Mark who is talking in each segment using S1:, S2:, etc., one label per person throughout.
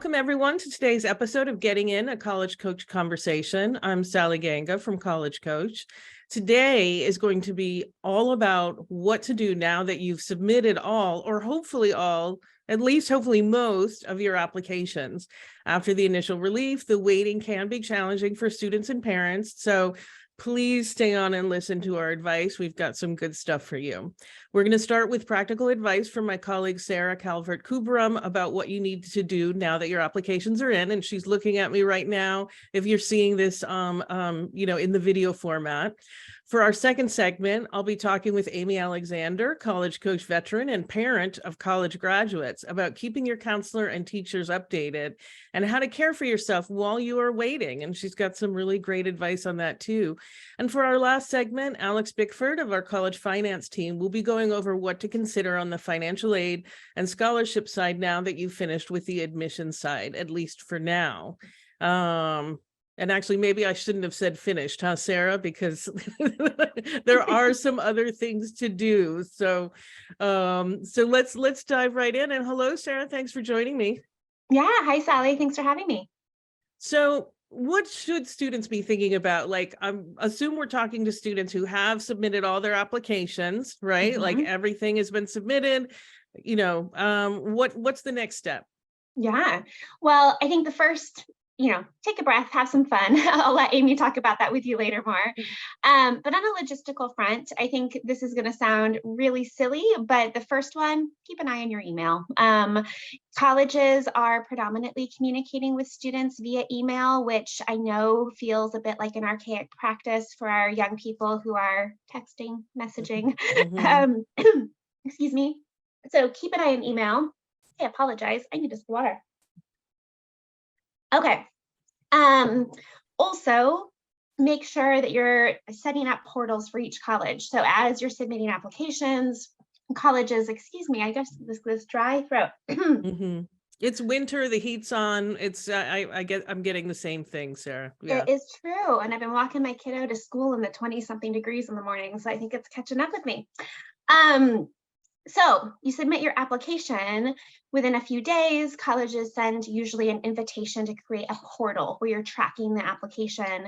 S1: Welcome everyone to today's episode of Getting In, a College Coach Conversation. I'm Sally Ganga from College Coach. Today is going to be all about what to do now that you've submitted all, or hopefully all, at least hopefully most of your applications. After the initial relief, the waiting can be challenging for students and parents. So please stay on and listen to our advice. We've got some good stuff for you. We're going to start with practical advice from my colleague, Sara Calvert-Kubrom, about what you need to do now that your applications are in. And she's looking at me right now, if you're seeing this, in the video format. For our second segment, I'll be talking with Amy Alexander, college coach veteran and parent of college graduates, about keeping your counselor and teachers updated and how to care for yourself while you are waiting. And she's got some really great advice on that too. And for our last segment, Alex Bickford of our college finance team will be going over what to consider on the financial aid and scholarship side now that you've finished with the admission side, at least for now. And actually, maybe I shouldn't have said finished, huh, Sarah? Because there are some other things to do. So let's dive right in. And hello, Sarah. Thanks for joining me.
S2: Yeah. Hi, Sally. Thanks for having me.
S1: So what should students be thinking about? Like, I assume we're talking to students who have submitted all their applications, right?
S2: Mm-hmm.
S1: Like everything has been submitted. What's the next step?
S2: Yeah. Well, I think the first, take a breath, have some fun. I'll let Amy talk about that with you later more. But on a logistical front, I think this is going to sound really silly, but the first one, keep an eye on your email. Colleges are predominantly communicating with students via email, which I know feels a bit like an archaic practice for our young people who are texting, messaging.
S1: Mm-hmm.
S2: Excuse me. So keep an eye on email. I apologize. I need this water. Okay. Also, make sure that you're setting up portals for each college. So as you're submitting applications, colleges, I guess this dry throat.
S1: Mm-hmm. It's winter, the heat's on. I'm getting the same thing, Sarah. Yeah.
S2: It is true. And I've been walking my kiddo to school in the 20-something degrees in the morning. So I think it's catching up with me. So you submit your application. Within a few days, colleges send usually an invitation to create a portal where you're tracking the application.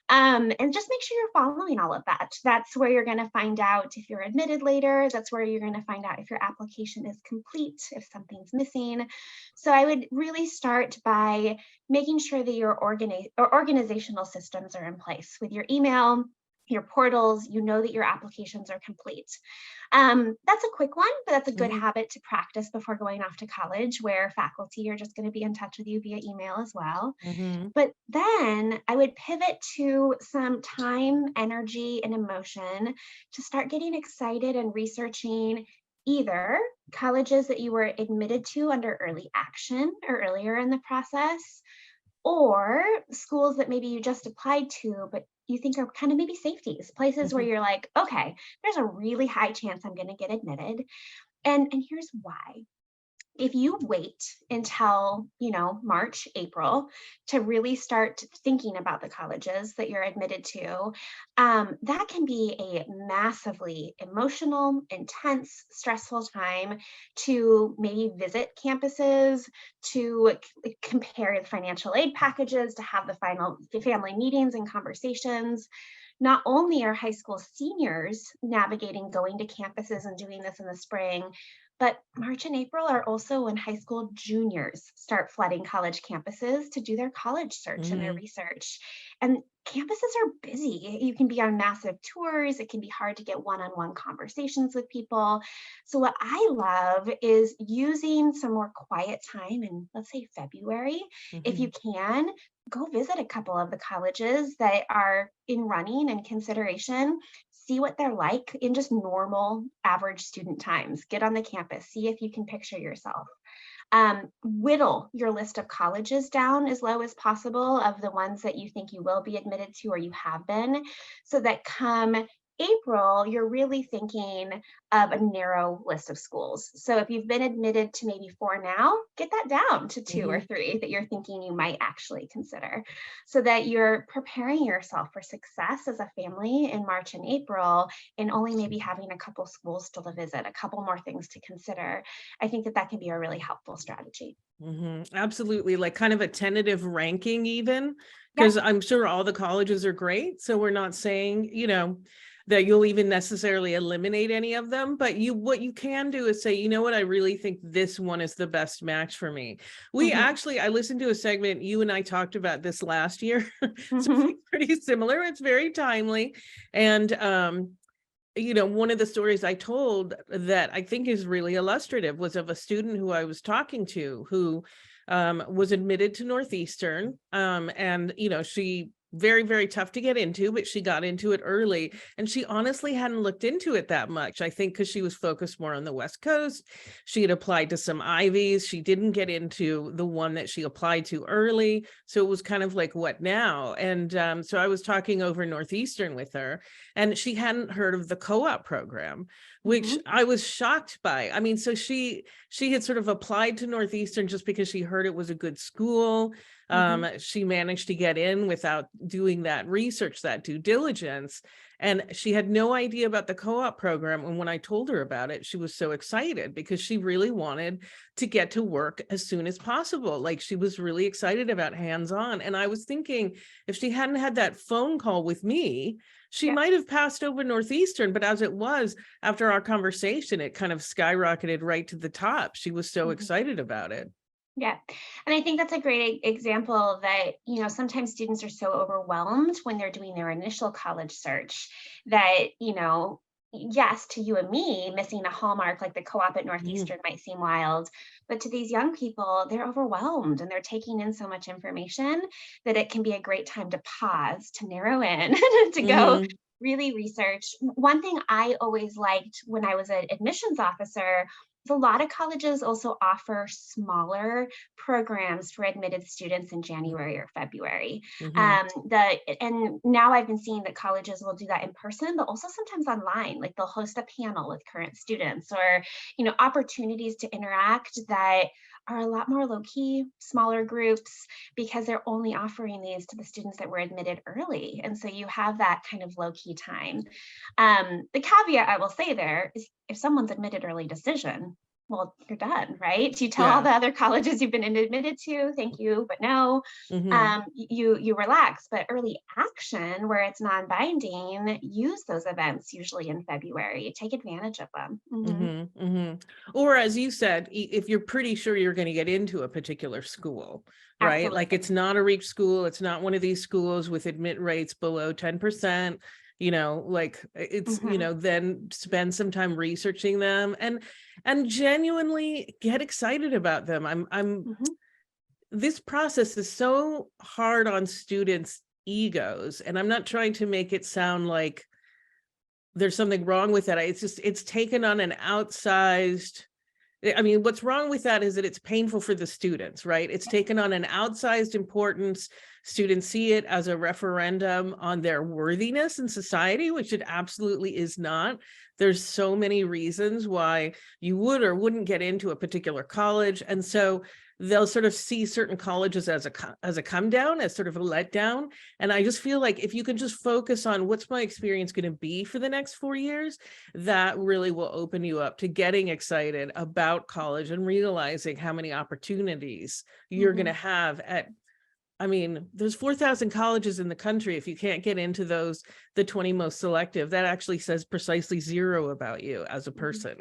S2: And just make sure you're following all of that. That's where you're going to find out if you're admitted later. That's where you're going to find out if your application is complete, if something's missing. So I would really start by making sure that your organizational systems are in place with your email, your portals, that your applications are complete. That's a quick one, but that's a good habit to practice before going off to college, where faculty are just going to be in touch with you via email as well.
S1: Mm-hmm.
S2: But then I would pivot to some time, energy, and emotion to start getting excited and researching either colleges that you were admitted to under early action or earlier in the process, or schools that maybe you just applied to, but you think are kind of maybe safeties, places where you're like, okay, there's a really high chance I'm going to get admitted. And here's why. If you wait until, March, April to really start thinking about the colleges that you're admitted to, that can be a massively emotional, intense, stressful time to maybe visit campuses, to compare the financial aid packages, to have the final family meetings and conversations. Not only are high school seniors navigating going to campuses and doing this in the spring, but March and April are also when high school juniors start flooding college campuses to do their college search and their research. And campuses are busy. You can be on massive tours. It can be hard to get one-on-one conversations with people. So what I love is using some more quiet time in, let's say, February. If you can, go visit a couple of the colleges that are in running and consideration. See what they're like in just normal average student times. Get on the campus, see if you can picture yourself. Whittle your list of colleges down as low as possible of the ones that you think you will be admitted to or you have been, so that come April, you're really thinking of a narrow list of schools. So if you've been admitted to maybe 4 now, get that down to 2 or
S1: Mhm.
S2: 3 that you're thinking you might actually consider, so that you're preparing yourself for success as a family in March and April, and only maybe having a couple schools still to visit, a couple more things to consider. I think that that can be a really helpful strategy.
S1: Absolutely, like kind of a tentative ranking even,
S2: Yep.
S1: because I'm sure all the colleges are great. So we're not saying, that you'll even necessarily eliminate any of them, but what you can do is say, you know what, I really think this one is the best match for me.
S2: Mhm.
S1: I listened to a segment, you and I talked about this last year. Something
S2: Mhm.
S1: pretty similar. It's very timely. And one of the stories I told that I think is really illustrative was of a student who I was talking to who was admitted to Northeastern. And, she very, very tough to get into, but she got into it early. And she honestly hadn't looked into it that much, I think, because she was focused more on the West Coast. She had applied to some Ivies. She didn't get into the one that she applied to early. So it was kind of like, what now? And so I was talking over Northeastern with her, and she hadn't heard of the co-op program, which
S2: Mhm.
S1: I was shocked by. I mean, so she had sort of applied to Northeastern just because she heard it was a good school.
S2: Mhm.
S1: She managed to get in without doing that research, that due diligence, and she had no idea about the co-op program. And when I told her about it, she was so excited because she really wanted to get to work as soon as possible. Like, she was really excited about hands-on. And I was thinking, if she hadn't had that phone call with me, she
S2: Yep.
S1: might have passed over Northeastern, but as it was, after our conversation, it kind of skyrocketed right to the top. She was so
S2: Mhm.
S1: excited about it.
S2: Yeah. And I think that's a great example that, sometimes students are so overwhelmed when they're doing their initial college search that, yes, to you and me, missing a hallmark like the co-op at
S1: Mhm,
S2: Northeastern might seem wild, but to these young people, they're overwhelmed and they're taking in so much information that it can be a great time to pause, to narrow in, to go
S1: mhm,
S2: really research. One thing I always liked when I was an admissions officer, a lot of colleges also offer smaller programs for admitted students in January or February.
S1: mhm,
S2: And now I've been seeing that colleges will do that in person, but also sometimes online. Like they'll host a panel with current students, or opportunities to interact that are a lot more low key, smaller groups, because they're only offering these to the students that were admitted early. And so you have that kind of low key time. The caveat I will say there is, if someone's admitted early decision, well, you're done, right? You tell all
S1: yeah,
S2: the other colleges you've been admitted to, thank you, but no.
S1: mhm.
S2: You relax. But early action, where it's non-binding, use those events usually in February. Take advantage of them.
S1: Or as you said, if you're pretty sure you're going to get into a particular school, right? Like,
S2: Absolutely.
S1: it's not a reach school. It's not one of these schools with admit rates below 10%, like it's,
S2: Hmm.
S1: then spend some time researching them and genuinely get excited about them.
S2: Hmm.
S1: This process is so hard on students' egos, and I'm not trying to make it sound like there's something wrong with that. It's just, it's taken on an outsized, I mean, what's wrong with that is that it's painful for the students, right? It's taken on an outsized importance. Students see it as a referendum on their worthiness in society, which it absolutely is not. There's so many reasons why you would or wouldn't get into a particular college. And so they'll sort of see certain colleges as a come down, as sort of a letdown. And I just feel like if you can just focus on what's my experience going to be for the next 4 years, that really will open you up to getting excited about college and realizing how many opportunities you're going to
S2: Hmm.
S1: have at, I mean, there's 4,000 colleges in the country. If you can't get into those, the 20 most selective, that actually says precisely zero about you as a
S2: Hmm.
S1: person.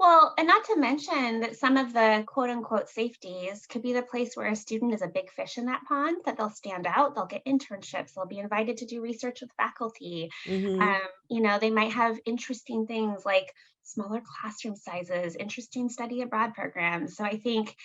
S2: Well, and not to mention that some of the quote unquote safeties could be the place where a student is a big fish in that pond, that they'll stand out, they'll get internships, they'll be invited to do research with faculty.
S1: Hmm.
S2: They might have interesting things like smaller classroom sizes, interesting study abroad programs. So I think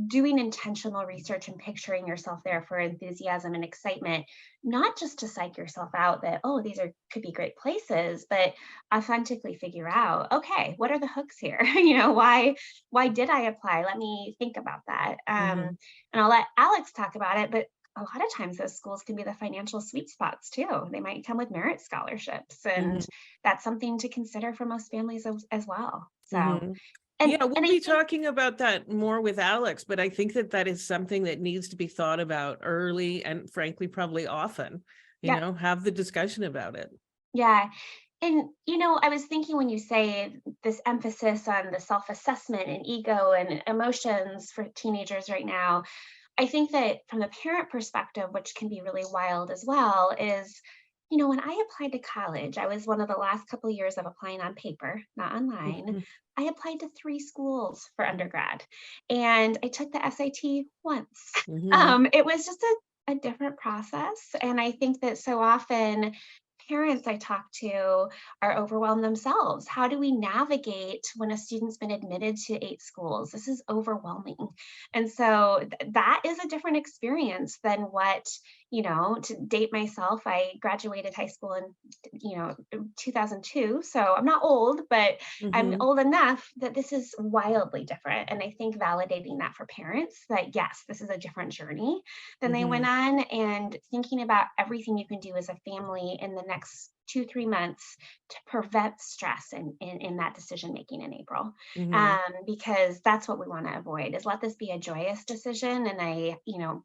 S2: doing intentional research and picturing yourself there for enthusiasm and excitement, not just to psych yourself out that, oh, these are could be great places, but authentically figure out, okay, what are the hooks here? Why did I apply? Let me think about that.
S1: Hmm.
S2: And I'll let Alex talk about it, but a lot of times those schools can be the financial sweet spots too. They might come with merit scholarships, and that's something to consider for most families as well. So,
S1: Mhm.
S2: and
S1: Yeah, we'll
S2: I
S1: be
S2: think,
S1: talking about that more with Alex, but I think that that is something that needs to be thought about early and frankly, probably often,
S2: yeah,
S1: have the discussion about it.
S2: yeah. And, I was thinking when you say this emphasis on the self-assessment and ego and emotions for teenagers right now, I think that from the parent perspective, which can be really wild as well, is, when I applied to college, I was one of the last couple of years of applying on paper, not online.
S1: Mhm.
S2: I applied to 3 schools for undergrad, and I took the SAT once.
S1: Mhm.
S2: It was just a different process. And I think that so often parents I talk to are overwhelmed themselves. How do we navigate when a student's been admitted to 8 schools? This is overwhelming. And so that is a different experience than what, to date myself, I graduated high school in, 2002. So I'm not old, but I'm
S1: Mhm.
S2: old enough that this is wildly different. And I think validating that for parents that, yes, this is a different journey than they went
S1: Mhm.
S2: on, and thinking about everything you can do as a family in the next 2-3 months to prevent stress in that decision making in April,
S1: Mhm.
S2: because that's what we want to avoid, is let this be a joyous decision and a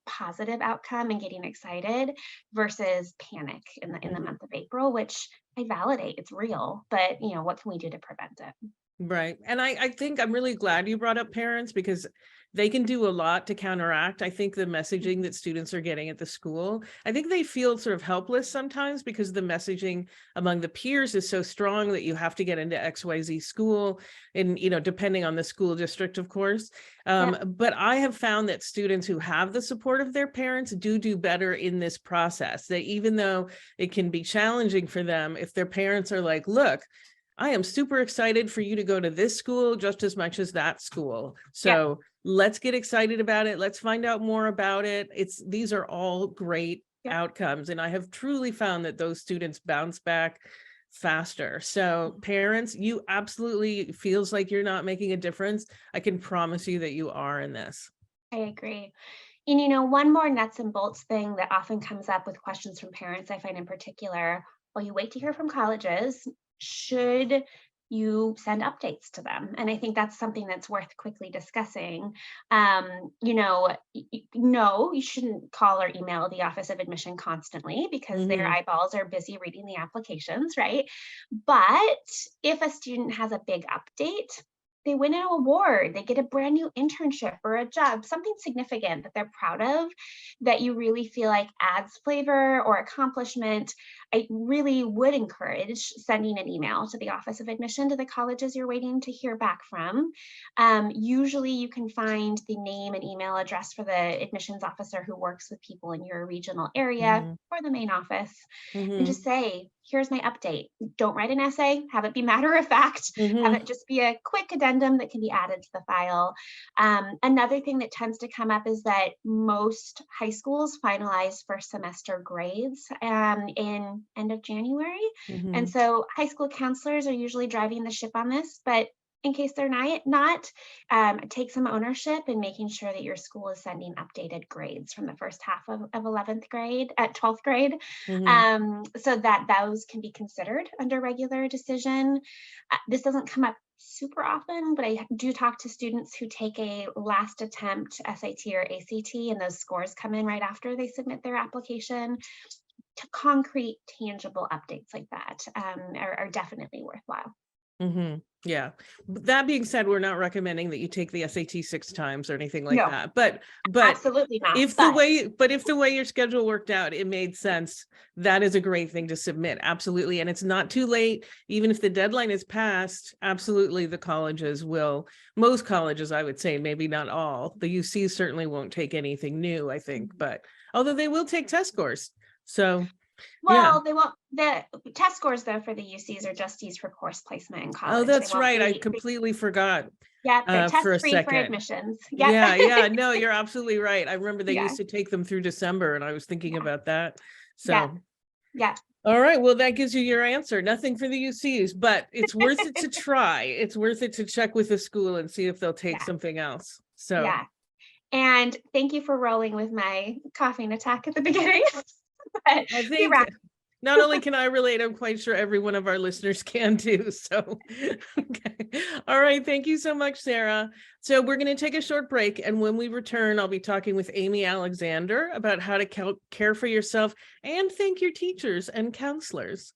S2: positive outcome and getting excited versus panic in the
S1: Mhm.
S2: month of April, which I validate, it's real, but what can we do to prevent it?
S1: Right. And I think I'm really glad you brought up parents because they can do a lot to counteract. I think the messaging that students are getting at the school, I think they feel sort of helpless sometimes because the messaging among the peers is so strong that you have to get into XYZ school and, depending on the school district, of course.
S2: Yeah,
S1: But I have found that students who have the support of their parents do better in this process. That even though it can be challenging for them, if their parents are like, look, I am super excited for you to go to this school just as much as that school.
S2: yeah.
S1: So let's get excited about it. Let's find out more about it. These are all great
S2: Yeah.
S1: outcomes. And I have truly found that those students bounce back faster. So parents, you absolutely feels like you're not making a difference. I can promise you that you are in this.
S2: I agree. And one more nuts and bolts thing that often comes up with questions from parents, I find in particular, while you wait to hear from colleges, should you send updates to them? And I think that's something that's worth quickly discussing. No, you shouldn't call or email the Office of Admission constantly because their
S1: Mhm.
S2: eyeballs are busy reading the applications, right? But if a student has a big update, they win an award, they get a brand new internship or a job, something significant that they're proud of, that you really feel like adds flavor or accomplishment, I really would encourage sending an email to the Office of Admission to the colleges you're waiting to hear back from. Usually you can find the name and email address for the admissions officer who works with people in your regional area
S1: Mhm.
S2: or the main office, and just
S1: Mhm.
S2: say, here's my update. Don't write an essay, have it be matter of fact, have
S1: Mhm.
S2: it just be a quick addendum that can be added to the file. Another thing that tends to come up is that most high schools finalize first semester grades in end of January. And
S1: Mhm.
S2: so high school counselors are usually driving the ship on this, but in case they're not, take some ownership in making sure that your school is sending updated grades from the first half of 11th grade at 12th grade,
S1: Mhm.
S2: so that those can be considered under regular decision. This doesn't come up super often, but I do talk to students who take a last attempt SAT or ACT, and those scores come in right after they submit their application. To concrete, tangible updates like that are definitely worthwhile.
S1: Yeah. That being said, we're not recommending that you take the SAT 6 times or anything like
S2: No,
S1: that. But
S2: absolutely not.
S1: if the way your schedule worked out, it made sense, that is a great thing to submit. Absolutely. And it's not too late. Even if the deadline is passed, absolutely the colleges will, most colleges, I would say, maybe not all. The UC certainly won't take anything new, I think, but although they will take test scores. So yeah.
S2: Well, they won't. The test scores though for the UCs are just used for course placement in
S1: Oh,
S2: college. They
S1: that's
S2: won't
S1: right. I
S2: be.
S1: completely forgot
S2: Yep, they're
S1: for
S2: test
S1: a
S2: free for
S1: second.
S2: admissions. Yep.
S1: Yeah, yeah, no, you're absolutely right. I remember they
S2: Yeah,
S1: used to take them through December and I was thinking
S2: yeah,
S1: about that.
S2: yeah,
S1: So,
S2: yeah.
S1: all right, well, that gives you your answer. Nothing for the UCs, but it's worth it to try. It's worth it to check with the school and see if they'll take
S2: Yeah,
S1: something else. So,
S2: yeah. And thank you for rolling with my coughing attack at the beginning. But
S1: I
S2: we
S1: think
S2: wrapped.
S1: not only can I relate, I'm quite sure every one of our listeners can too. So, okay. All right. Thank you so much, Sarah. So we're going to take a short break. And when we return, I'll be talking with Amy Alexander about how to care for yourself and thank your teachers and counselors.